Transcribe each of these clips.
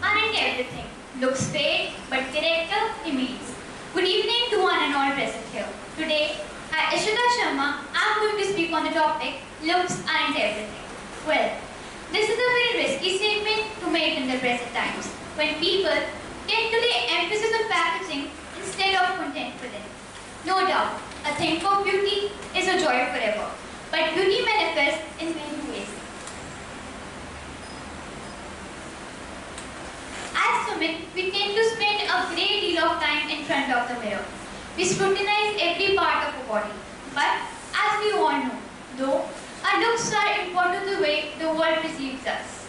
aren't everything. Looks fade, but character remains. Good evening to one and all present here. Today, I, Ishita, I'm going to speak on the topic, looks aren't everything. Well, this is a very risky statement to make in the present times, when people tend to lay emphasis on packaging instead of content within. No doubt, a thing for beauty is a joy forever, but beauty manifests in many ways. As women, we tend to spend a great deal of time in front of the mirror. We scrutinize every part of our body. But as we all know, though, our looks are important to the way the world perceives us.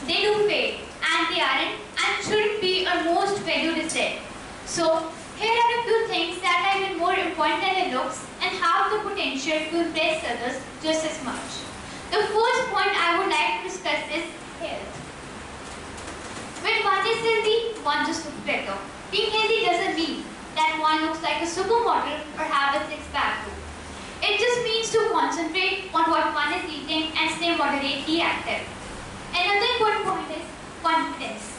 They do fade, and they aren't and shouldn't be our most valued asset. So, here are a few things that are even more important than their looks and have the potential to impress others just as much. The first point I would like to discuss is health. When one is healthy, one just looks better. Being healthy doesn't mean that one looks like a supermodel or have a six-pack too. It just means to concentrate on what one is eating and stay moderately active. Another important point is confidence.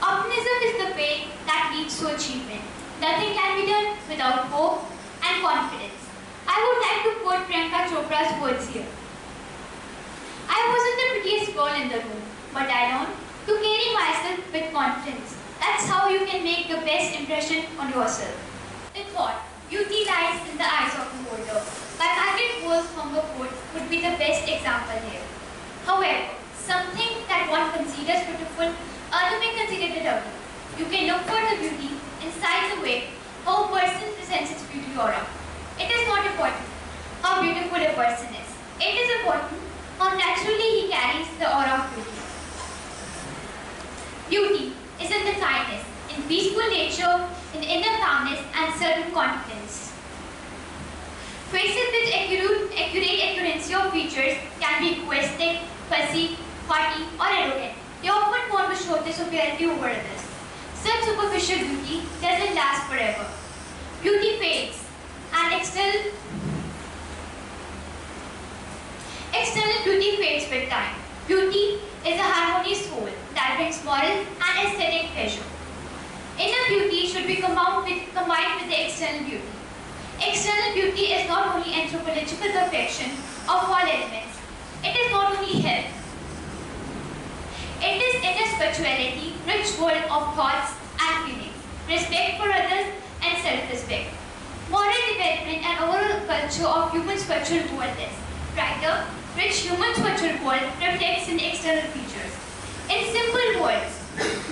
Optimism is the way that leads to achievement. Nothing can be done without hope and confidence. I would like to quote Priyanka Chopra's words here. I wasn't the prettiest girl in the room, but I learned to carry myself with confidence. That's how you can make the best impression on yourself. The thought, beauty lies in the eyes of the beholder. By Margaret Wool's hunger quote would be the best example here. However, something that one considers beautiful, other may consider it ugly. You can look for the beauty inside the way how a person presents its beauty aura. It is not important how beautiful a person is. It is important how naturally he carries the aura of beauty. Beauty is in the kindness, in peaceful nature, in inner calmness and certain confidence. Faces with accurate accuracy of features can be egoistic, fussy, haughty or arrogant. They often want to show their superiority over others. Such superficial beauty doesn't last forever. Beauty fades and external beauty fades with time. Beauty is a harmonious whole that brings moral and aesthetic pleasure. Inner beauty should be combined with the external beauty. External beauty is not only anthropological perfection of all elements. It is not only health. It is inner spirituality, rich world of thoughts and feelings, respect for others and self-respect. Moral development and overall culture of human spiritual world is brighter, rich human spiritual world reflects in external features. In simple words,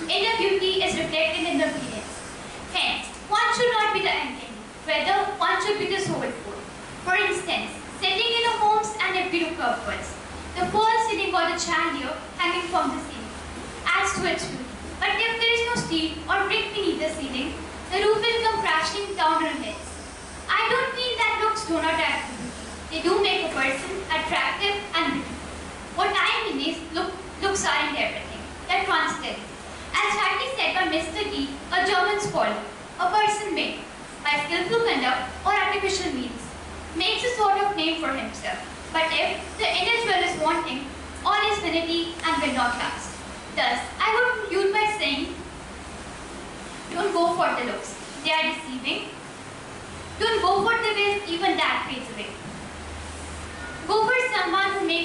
inner beauty is reflected in the appearance. Hence, one should not be the end game, rather one should be the soul food. For instance, sitting in a homes and if we look upwards, the false ceiling or the chandelier hanging from the ceiling adds to its beauty. But if there is no steel or brick beneath the ceiling, the roof will come crashing down on heads. I don't mean that looks do not add to beauty. They do make a person attractive and beautiful. What I mean is, looks aren't everything. They're transitory. As rightly said by Mr. D, a German scholar, a person may, by skillful conduct or artificial means, makes a sort of name for himself. But if the inner jewel is wanting, all is vanity and will not last. Thus, I would conclude by saying, don't go for the looks. They are deceiving. Don't go for the ways, even that fades away. Go for someone who makes